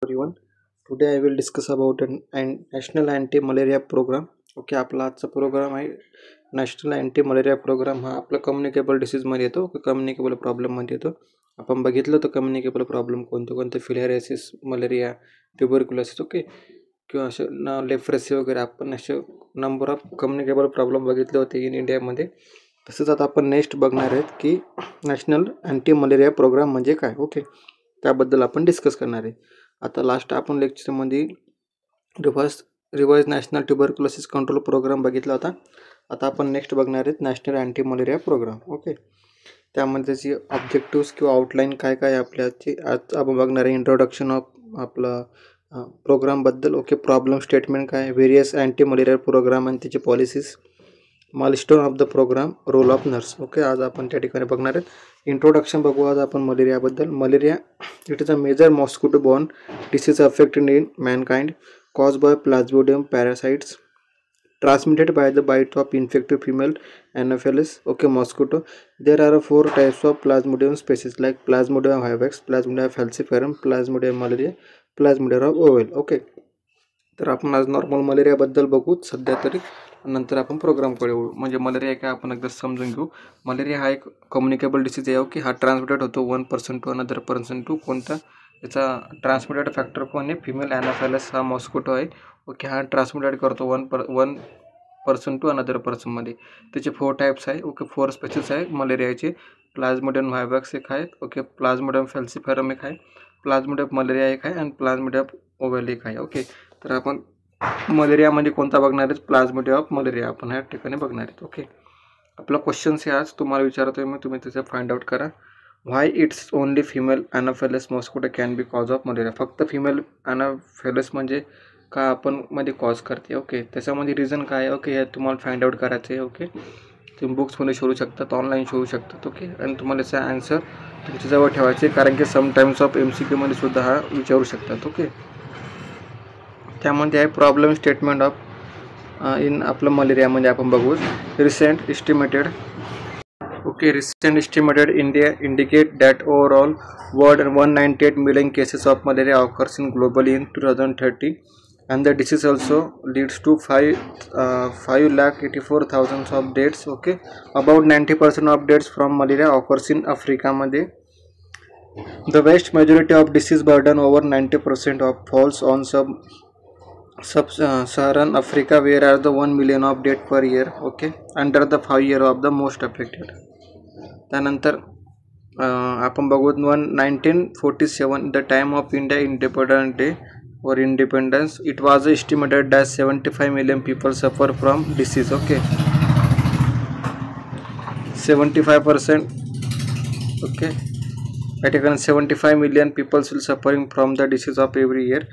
everyone. Today I will discuss about an national anti-malaria program. Okay, आपला आजचा programme आहे national anti malaria programme. हा आपला communicable डिसीजमध्ये येतो, कम्युनिकेबल प्रॉब्लेममध्ये येतो. आपण बघितलं तर कम्युनिकेबल प्रॉब्लेम कोणते कोणते, फिलेरियासिस, मलेरिया, ट्युबरक्युलोसिस, ओके, किंवा असे लेप्रेसी वगैरे. आपण असे नंबर ऑफ कम्युनिकेबल प्रॉब्लेम बघितले होते इन इंडियामध्ये. तसंच आता आपण नेक्स्ट बघणार आहेत की नॅशनल अँटी मलेरिया प्रोग्राम म्हणजे काय. ओके, त्याबद्दल आपण डिस्कस करणार आहे. आता लास्ट आपण लेक्चरमध्ये revise national tuberculosis control program बघितला होता. आता आपण नेक्स्ट बघणार आहेत national anti malaria program. Okay, त्यामध्ये त्याची ऑब्जेक्टिव्स किंवा आउटलाईन काय काय आपल्याची आज आपण बघणार आहे. इंट्रोडक्शन ऑफ आपला प्रोग्रामबद्दल. ओके, प्रॉब्लेम स्टेटमेंट काय, व्हेरियस अँटी मलेरिया प्रोग्राम आणि त्याची policies, milestone of the program, role of nurse. Okay, आज आपण त्या ठिकाणी बघणार आहेत. इंट्रोडक्शन बघू आज आपण मलेरियाबद्दल. Malaria it is a major mosquito borne disease affected in mankind, caused by Plasmodium parasites, transmitted by the bite of infected female Anopheles, okay, mosquito. There are 4 types of Plasmodium species like Plasmodium vivax, Plasmodium falciparum, Plasmodium malaria, Plasmodium ovale. Okay, तर आपण आज normal मलेरियाबद्दल बघू सध्या तरी, नंतर आपण प्रोग्रामकडे वळू. म्हणजे मलेरिया काय आपण एकदा समजून घेऊ. मलेरिया हा एक कम्युनिकेबल डिसीज आहे. ओके, हा ट्रान्समिटेड होतो 1% टू अनदर पर्सन टू. कोणता याचा ट्रान्समिटेड फॅक्टर कोण आहे, फिमेल ॲनाफेलस हा मॉस्किटो आहे. ओके, हा ट्रान्समिटेड करतो वन पर्सन टू अनदर पर्सनमध्ये. त्याचे 4 टाईप्स आहे. ओके, 4 स्पेसिस आहे मलेरियाचे. प्लाझ्मोडियम व्हायवॅक्स एक आहे. ओके, प्लाझ्मोडियम फॅल्सिफेरम एक आहे, प्लाझ्मोडियम मलेरिया एक आहे आणि प्लाझ्मोडियम ओव्हल एक आहे. ओके, तर आपण मलेरियामध्ये कोणता बघणार आहेत, प्लाझ्मोडियम ऑफ मलेरिया आपण ह्या ठिकाणी बघणार आहेत. ओके, आपला क्वेश्चन्स आहे आज तुम्हाला विचारतोय मी, तुम्ही त्याचं फाइंड आउट करा. Why it's only female anopheles mosquito can be cause of malaria. फक्त फिमेल ॲनाफेलस म्हणजे का आपण मध्ये कॉज करते. ओके, त्याच्यामध्ये रिझन काय आहे. ओके, हे तुम्हाला फाइंड आउट करायचं आहे. ओके, तुम्ही बुक्समध्ये शोधू शकतात, ऑनलाईन शोधू शकतात. ओके, आणि तुम्हाला याचा आन्सर तुमच्याजवळ ठेवायचे, कारण की समटाईम्स ऑफ MCQ मध्ये सुद्धा हा विचारू शकतात. ओके, त्यामध्ये आहे प्रॉब्लेम स्टेटमेंट ऑफ इन आपलं मलेरियामध्ये आपण बघू. Recent estimated. Okay, recent estimated India indicate that overall world 198 million cases of malaria occurs in globally in 2030, and the disease also leads to 5,84,000 of deaths. Okay, about 90% of deaths from malaria occurs in Africa मध्ये. The vast majority of disease burden, over 90% of falls on sub-Saharan Africa, where are the 1 million of deaths per year. Okay, under the 5 year of the most affected. त्यानंतर आपण बघू 1947 the time of India independence day और independence, it was estimated that 75 million people suffer from disease. Okay, 75%. Okay, या ठिकाणी 75 million peoples will suffering from the disease of every year,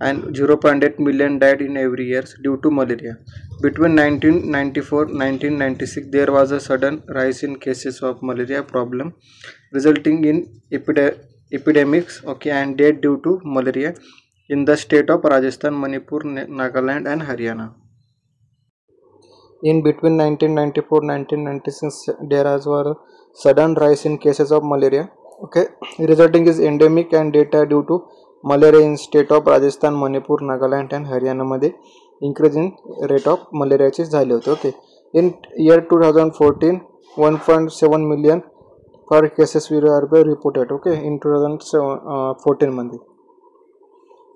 and 0.8 million died in every year due to malaria. Between 1994-1996 there was a sudden rise in cases of malaria problem, resulting in epidemics, okay, and death due to malaria in the state of Rajasthan, Manipur, Nagaland and Haryana. In between 1994-1996 there was a sudden rise in cases of malaria, okay, resulting is endemic and data due to malaria in state of Rajasthan, Manipur, Nagaland and Haryana मध्ये increase in rate of malaria झाले होते. Okay, in year 2014 1.7 million per cases were reported. Okay, in 2014 मध्ये.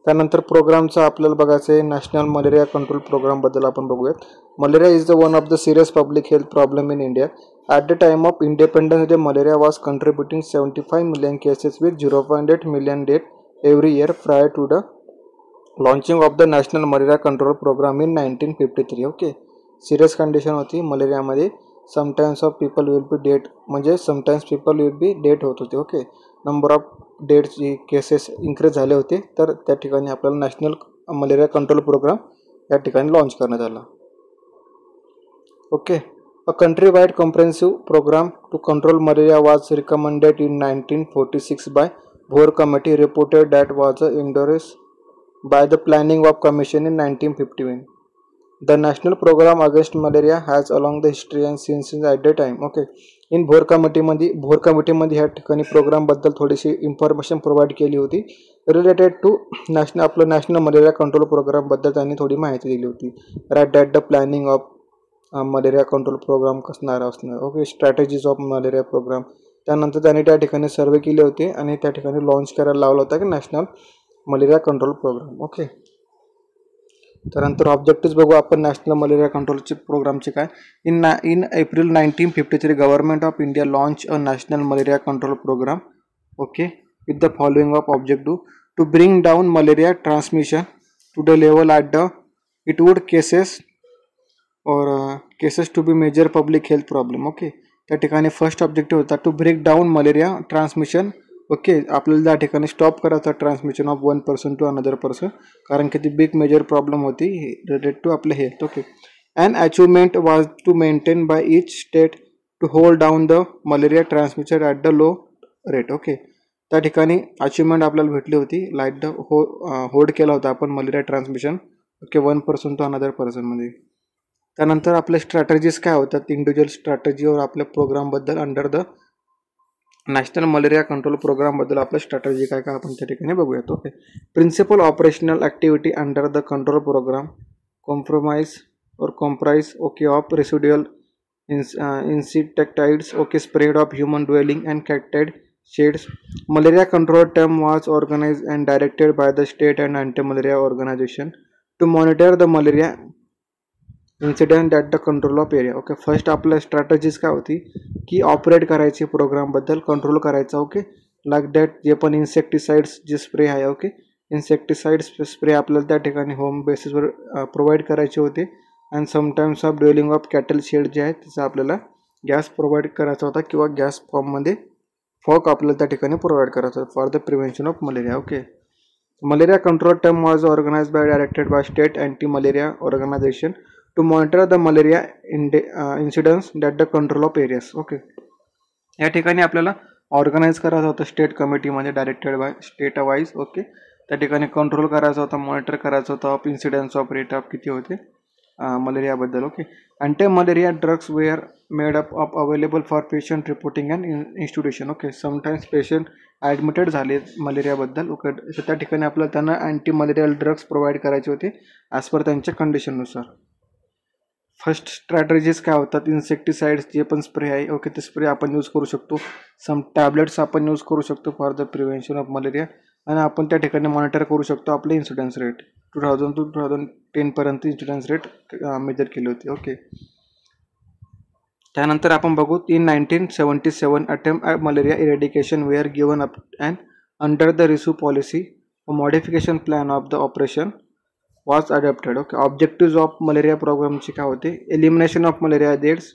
त्यानंतर प्रोग्रामचा आपल्याला बघायचं आहे national malaria control programme बद्दल आपण बघूयात. Malaria is the one of the serious public health problem in India. At the time of independence, the malaria was contributing 75 million cases with 0.8 million deaths every year prior to the launching of the National Malaria Control Program in 1953. Okay, serious condition होती मलेरियामध्ये. Sometimes of people will be dead, म्हणजे sometimes people will be dead होत होते. Okay, number of डेथचे cases increase झाले होते, तर त्या ठिकाणी आपल्याला नॅशनल मलेरिया कंट्रोल प्रोग्राम या ठिकाणी लॉन्च करण्यात आला. Okay, a country-wide comprehensive program to control malaria was recommended in 1946 by Bohr Committee, reported that was endorsed by the Planning of Commission in 1951. The national program against malaria has along the history and since at that time. Okay, in Bohr committee मध्ये ह्या ठिकाणी programme बद्दल थोडीशी information provide केली होती. Related to national malaria control प्रोग्रामबद्दल त्यांनी थोडी माहिती दिली होती. Right that the planning of malaria control programme कसणार असणार. Okay, strategies of malaria programme. त्यानंतर त्यांनी त्या ठिकाणी सर्वे केले होते आणि त्या ठिकाणी लॉन्च करायला लावला होता की national malaria control program. Okay, त्यानंतर ऑब्जेक्टिव्ह बघू आपण नॅशनल मलेरिया कंट्रोलचे प्रोग्रामचे काय. In April 1953 government of India launch a national malaria control program. Okay, with the following of objective to bring down malaria transmission to the level at the it would cases to be major public health problem. Okay, त्या ठिकाणी first objective होता to break down malaria transmission. Okay, आपल्याला त्या ठिकाणी stop करायचं transmission of one person to another person, कारण की ती बिग मेजर प्रॉब्लेम होती रिलेटेड टू आपलं health. Okay, and achievement was to maintain by each state to hold down the malaria transmission at the low rate. Okay, त्या ठिकाणी achievement आपल्याला भेटली होती लाईट द होल्ड केला होता आपण malaria transmission. Okay, one person to another पर्सनमध्ये. त्यानंतर आपल्या स्ट्रॅटेजीज काय होतात इंडिव्हिज्युअल स्ट्रॅटेजीवर आपल्या प्रोग्रामबद्दल under the national malaria control प्रोग्रामबद्दल आपल्या स्ट्रॅटेजी काय काय आपण त्या ठिकाणी बघूयात. Okay, principal operational activity under the control programme comprise okay of residual insecticides, okay, spread of human dwelling and cacti shades. Malaria control term was organized and directed by the state and anti-malaria organization to monitor the malaria incident at the control of area. Okay, first आपल्या strategies काय होती की operate करायची प्रोग्रामबद्दल, control करायचा. Okay, like that जे पण insecticides जे spray आहे, ओके, इन्सेक्टिसाइड्स स्प्रे आपल्याला त्या ठिकाणी होम बेसिसवर प्रोव्हाइड करायचे होते. And sometimes of dwelling of cattle shed जे आहे त्याचा आपल्याला गॅस प्रोव्हाइड करायचा होता किंवा गॅस फॉर्ममध्ये फॉग आपल्याला त्या ठिकाणी प्रोव्हाइड करायचा होता for the prevention of malaria. Okay, malaria control term was organised by directed by state anti malaria organisation to monitor the malaria incidence that the control of areas. Okay, या ठिकाणी आपल्याला organise करायचं होतं state कमिटीमध्ये directed by state wise. Okay, त्या ठिकाणी control करायचा होता, मॉनिटर करायचं होतं of incidence of rate of किती होते मलेरियाबद्दल. Okay, anti malaria drugs were made up of available for patient reporting and institution. Okay, sometimes patient admitted झाले मलेरियाबद्दल. ओके, तर त्या ठिकाणी आपल्याला त्यांना अँटी मलेरियल ड्रग्स प्रोव्हाइड करायचे होते ॲज पर त्यांच्या कंडिशननुसार. फर्स्ट स्ट्रॅटेजीज काय होतात, इन्सेक्टिसाइड्स जे पण स्प्रे आहे, ओके, ते स्प्रे आपण यूज करू शकतो. सम टॅबलेट्स आपण यूज करू शकतो for the prevention of malaria. आणि आपण त्या ठिकाणी मॉनिटर करू शकतो आपले इन्सिडन्स रेट. 2000 to 2010 पर्यंत इन्सिडन्स रेट मेजर केली होती. ओके, त्यानंतर आपण बघू in 1977 attempt at malaria eradication were given up and under the review policy modification plan of the operation was adapted. Okay, objective of malaria प्रोग्रामचे काय होते, elimination of malaria deaths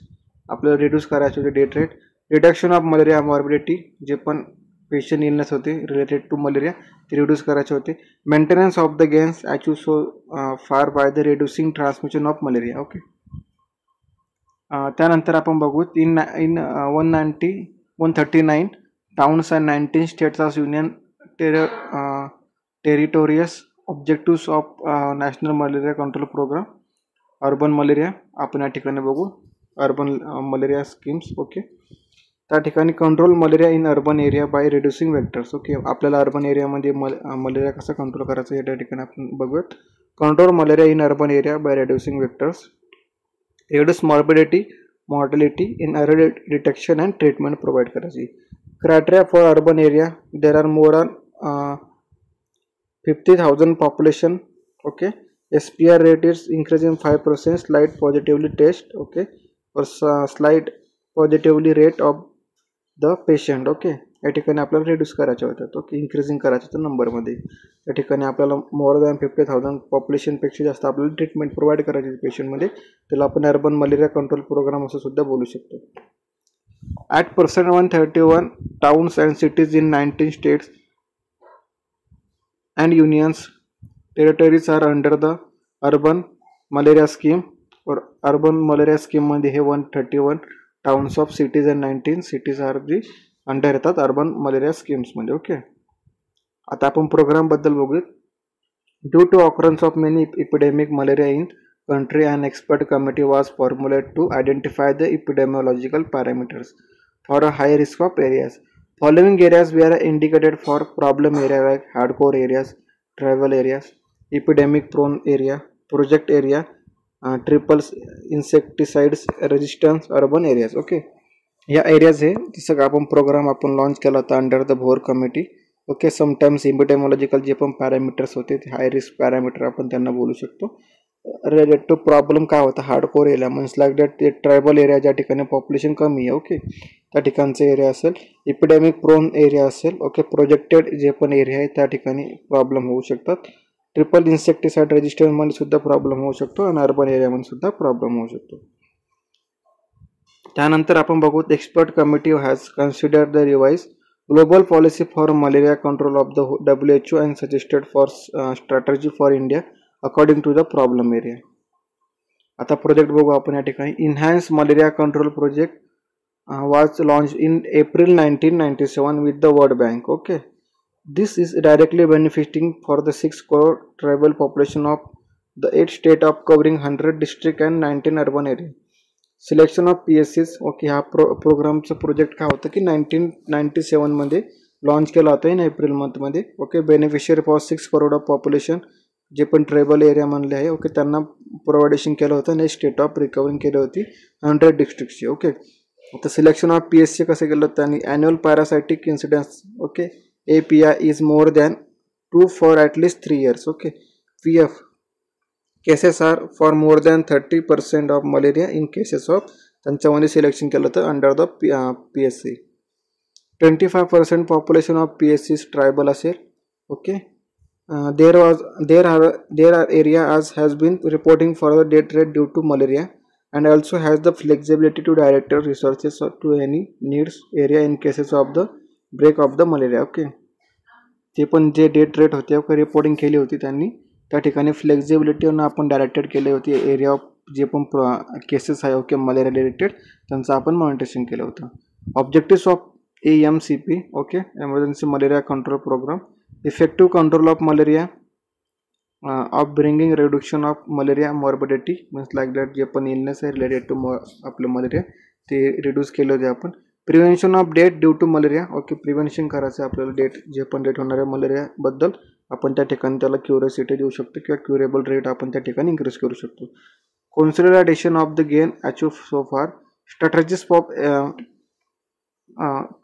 आपल्याला reduce करायचे होते death rate, reduction of malaria morbidity जे पण patient illness होते related to malaria ते रिड्यूस करायचे होते, maintenance of the gains achieve so far by the reducing transmission of malaria. Okay, त्यानंतर आपण बघू in 139 towns and 19 states of union territories objectives of national malaria control programme. Urban malaria आपण या ठिकाणी बघू, अर्बन मलेरिया स्कीम्स. ओके, त्या ठिकाणी control malaria in urban area by reducing vectors. Okay, आपल्याला अर्बन एरियामध्ये मलेरिया कसा कंट्रोल करायचा या ठिकाणी आपण बघूयात. Control malaria in urban area by reducing vectors, reduce morbidity mortality in early detection and treatment provide करायची. Criteria for urban area there are more on 50,000 population. Okay, SPR rate is increasing 5%, slight positively test. Okay, or slight positively rate of the patient. Okay, या ठिकाणी आपल्याला reduce करायचे होतात. Okay, increasing करायचं होतं नंबरमध्ये. या ठिकाणी आपल्याला मोर दॅन 50,000 पॉप्युलेशनपेक्षा जास्त आपल्याला ट्रीटमेंट प्रोव्हाइड करायची पेशंटमध्ये, त्याला आपण अर्बन मलेरिया कंट्रोल प्रोग्राम असं सुद्धा बोलू शकतो. At percent 131 towns and cities in 19 states and unions territories are under the urban malaria scheme. or urban malaria scheme मध्ये हे 131 towns of cities and 19 cities are the under येतात urban malaria schemes मध्ये. Okay, आता आपण program बद्दल बघूया. Due to occurrence of many epidemic malaria in country an expert committee was formulated to identify the epidemiological parameters for a high risk of areas. Following areas were indicated for problem area like hardcore areas, travel areas, epidemic prone area, project area, triples insecticides resistance urban areas. Okay, या areas आहे ते सगळं आपण programme आपण launch केला होता under the Bhore committee. Okay, sometimes epidemiological जे पण पॅरामीटर्स होते ते हाय रिस्क पॅरामीटर आपण त्यांना बोलू शकतो. रिलेटेड टू प्रॉब्लेम काय होता, hardcore area means like that ते ट्रायबल एरिया ज्या ठिकाणी पॉप्युलेशन कमी आहे. ओके, त्या ठिकाणचा एरिया असेल, इपिडेमिक प्रोन एरिया असेल. ओके, प्रोजेक्टेड जे पण एरिया आहे त्या ठिकाणी प्रॉब्लेम होऊ शकतात. ट्रिपल इन्सेक्टिसाइड रेजिस्टन्समध्ये सुद्धा प्रॉब्लेम होऊ शकतो आणि अर्बन एरियामध्ये सुद्धा प्रॉब्लेम होऊ शकतो. त्यानंतर आपण बघू, expert committee has consider the revise global policy for malaria control of the WHO and suggested for strategy for India according to the problem area. आता प्रोजेक्ट बघू आपण या ठिकाणी. Enhance malaria control project was launched in April 1997 with the World Bank. Okay, this is directly benefiting for the 6 crore tribal population of the 8 state of covering 100 district and 19 urban area. Selection of PSCs. Okay, हा प्रोग्रामचं project काय होतं की 1997 मध्ये launch केला होता in April मंथमध्ये. Okay, beneficiary for 6 crore of population जे पण ट्रायबल एरिया म्हणले आहे. ओके, त्यांना प्रोव्हायडेशन केलं होतं आणि स्टेट ऑफ रिकव्हरिंग केली होती 100 डिस्ट्रिक्टची. ओके, आता सिलेक्शन ऑफ PSC कसं केलं होतं आणि annual parasitic incidents. Okay, API is more than 2 for at least 3 years. Okay, PF cases are for more than 30% of malaria in cases of, त्यांच्यामध्ये सिलेक्शन केलं होतं under the PSC. 25% population of PSC tribal असेल. Okay, there are area as has been reporting for the death rate due to malaria and also has the flexibility to direct resources to any needs area in cases of the break of the malaria. Okay, ते पण जे death rate होते reporting केली होती त्यांनी, त्या ठिकाणी फ्लेक्झिबिलिटीनं आपण डायरेक्टेड केली होती एरिया ऑफ जे पण केसेस आहे. ओके, मलेरिया रिलेटेड त्यांचं आपण मॉनिटरिंग केलं होतं. Objectives of AMCP. Okay, emergency malaria control program. Effective control of malaria of bringing reduction of malaria morbidity means like that जे पण इलनेस आहे रिलेटेड टू आपलं मलेरिया ते रिड्यूस केलं होते आपण. Prevention of death due to malaria. Okay, prevention करायचं आपल्याला डेथ जे पण डेथ होणाऱ्या मलेरियाबद्दल आपण त्या ठिकाणी त्याला क्युरेसिटी देऊ शकतो किंवा क्युरेबल रेट आपण त्या ठिकाणी इन्क्रीज करू शकतो. Consolidation of the gain achieve so far. Strategies of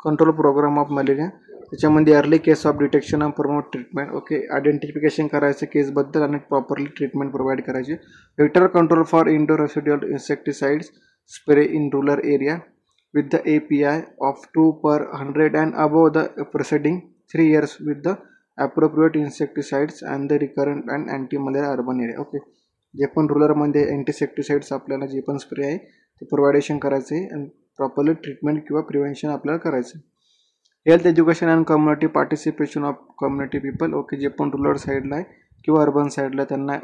control programme of malaria. त्याच्यामध्ये early case of detection and promote treatment. Okay, identification करायचं केसबद्दल आणि प्रॉपरली ट्रीटमेंट प्रोव्हाइड करायची. Vector control for indoor residual insecticides spray in rural area with the API of 2 per 100 and above the preceding 3 years with the appropriate insecticides and the recurrent and anti-malaria urban area. Okay, जे पण रुरलमध्ये अँटीसेक्टिसाइड्स आपल्याला जे पण spray आहे ते प्रोव्हायडेशन करायचं आहे आणि प्रॉपरली ट्रीटमेंट किंवा प्रिव्हेन्शन आपल्याला करायचं. Health education and community participation of community people. Okay, जे पण रुरल साईडला आहे किंवा अर्बन साईडला त्यांना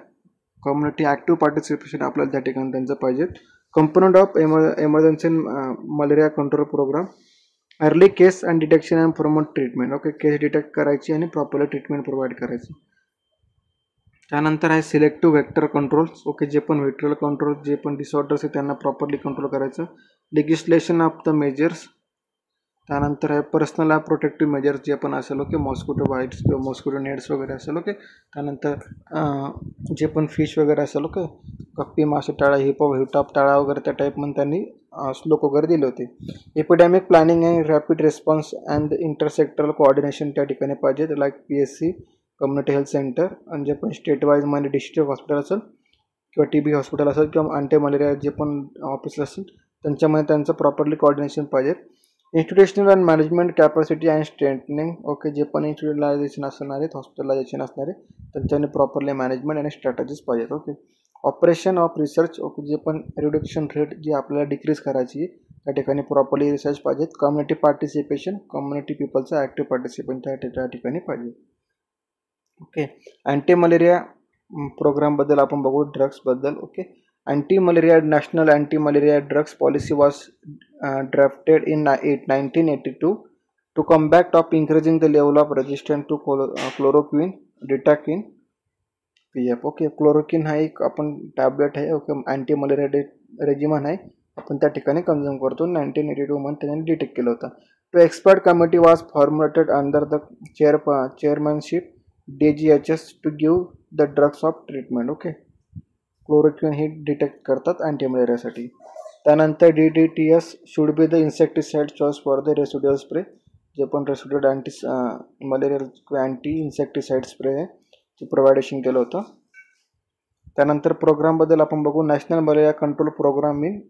कम्युनिटी ॲक्टिव्ह पार्टिसिपेशन आपल्याला त्या ठिकाणी त्यांचं पाहिजे. Component of emergency malaria control program. Early case and detection and promote treatment. Okay, case detect करायची आणि प्रॉपरली ट्रीटमेंट प्रोव्हाइड करायची. त्यानंतर आहे सिलेक्टिव्ह व्हेक्टर कंट्रोल्स. ओके, जे पण व्हेक्टर कंट्रोल जे पण डिसऑर्डर्स आहे त्यांना प्रॉपरली कंट्रोल करायचं. Legislation of the measures. त्यानंतर आहे पर्सनल प्रोटेक्टिव्ह मेजर्स जे पण असेल. ओके, मॉस्किटो बाईट्स किंवा मॉस्किटो नेट्स वगैरे असेल. ओके, त्यानंतर जे पण फिश वगैरे असेल. ओके, कप्पी मासे टाळा हिपटॉप टाळा वगैरे त्या टाईपमध्ये त्यांनी श्लोक वगैरे दिले होते. Epidemic planning and rapid response and intersectoral coordination त्या ठिकाणी पाहिजे like PSC community health centre आणि जे पण स्टेट वाईज मध्ये डिस्ट्रिक्ट हॉस्पिटल असेल किंवा TB हॉस्पिटल असेल किंवा अँटी मलेरिया जे पण ऑफिस असेल त्यांच्यामध्ये त्यांचं प्रॉपरली कोऑर्डिनेशन पाहिजे. Institutional and management capacity and strengthening. Okay, जे पण इन्स्टिट्यूटलायझेशन असणार आहेत हॉस्पिटलायझेशन असणार आहे त्यांच्याने प्रॉपरली मॅनेजमेंट आणि स्ट्रॅटेजीज पाहिजेत. Okay, operation of research. Okay, जे पण रिडक्शन रेट जी आपल्याला डिक्रीज करायची त्या ठिकाणी प्रॉपरली रिसर्च पाहिजेत. कम्युनिटी पार्टिसिपेशन, कम्युनिटी पीपलचं ॲक्टिव्ह पार्टिसिपेशन त्या ठिकाणी पाहिजे. ओके, अँटी मलेरिया प्रोग्रामबद्दल आपण बघू, ड्रग्सबद्दल. Okay, anti malaria national anti malaria drugs policy was drafted in 1982 to combat of increasing the level of resistance to chloroquine डिटाकिन PF. ओके, क्लोरोक्विन हा एक आपण टॅबलेट आहे. ओके, अँटी मलेरिया रेजिमन आहे आपण त्या ठिकाणी कन्झ्युम करतो. 1982 मध्ये त्याने डिटेक्ट केलं होतं. The expert committee was formulated under the chairmanship DGHS to give the drugs of treatment. Okay, chloroquine ही डिटेक्ट करतात अँटीमलेरियासाठी. त्यानंतर DDTS should be the insecticide choice for the residual spray. जे पण residual malarial anti insecticide spray आहे ते प्रोव्हायडेशन केलं होतं. त्यानंतर प्रोग्रामबद्दल आपण बघू. National malaria control programme in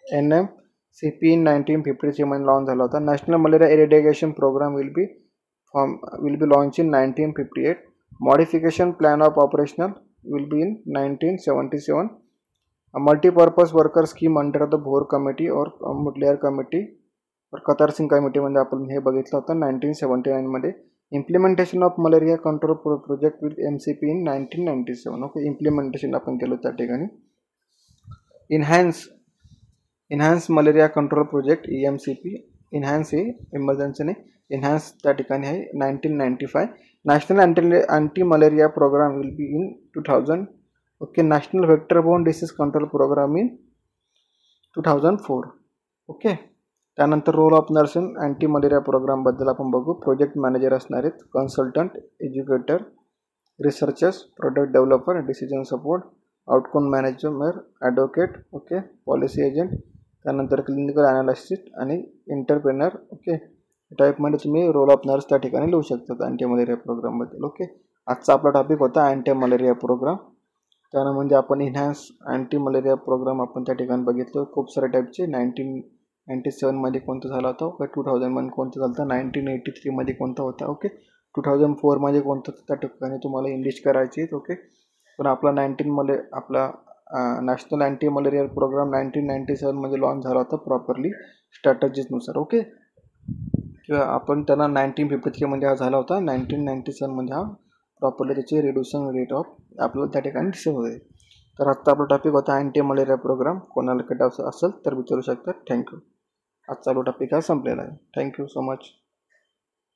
NMCP 1953 मध्ये लॉन्च झाला होता. National malaria eradication program will be launch in 1958. Modification plan of operational will be in 1977. A multi-purpose worker scheme under the Bohr committee or Mutliar committee or Qatar Singh committee मध्ये आपण हे बघितलं होतं 1979 मध्ये. Implementation of malaria control project with MCP in 1997. Okay, implementation आपण केलं त्या ठिकाणी. Enhance malaria control project EMCP. Enhance हे इमर्जन्सीने इन्हान्स त्या ठिकाणी आहे 1995. National anti malaria programme will be in 2000. Okay, national vector borne disease control programme in 2004. Okay, त्यानंतर role of nurse in anti malaria प्रोग्रामबद्दल आपण बघू. प्रोजेक्ट मॅनेजर असणार आहेत, consultant, educator, researchers, product developer, decision support, outcome manager, advocate, okay, policy agent, त्यानंतर clinical analyst आणि entrepreneur. Okay, टाईपमध्ये तुम्ही रोल ऑफ नर्स त्या ठिकाणी लिहू शकतात अँटी मलेरिया प्रोग्रामबद्दल. ओके, आजचा आपला टॉपिक होता अँटी मलेरिया प्रोग्राम. त्यानं म्हणजे आपण इन्हान्स अँटी मलेरिया प्रोग्राम आपण त्या ठिकाणी बघितलं. खूप सारे टाईपचे. 1997मध्ये कोणतं झाला होता, ओके, 2000मध्ये कोणतं झालं होतं, 1983मध्ये कोणता होता, ओके, 2004मध्ये कोणतं होतं. त्या ठिकाणी तुम्हाला इंग्लिश करायची. ओके, पण आपला आपला नॅशनल अँटी मलेरिया प्रोग्राम 1997मध्ये लॉन्च झाला होता प्रॉपरली स्ट्रॅटजीजनुसार. ओके, किंवा आपण त्यांना 1953मध्ये हा झाला होता. 1997मध्ये हा प्रॉपरली त्याचे रिड्युशन रेट ऑफ आपल्याला त्या ठिकाणी दिसत होते. तर आजचा आपला टॉपिक होता अँटी मलेरिया प्रोग्राम. कोणाला कट असेल तर विचारू शकतात. थँक्यू. आजचा आपला टॉपिक हा संपलेला आहे. Thank you so much.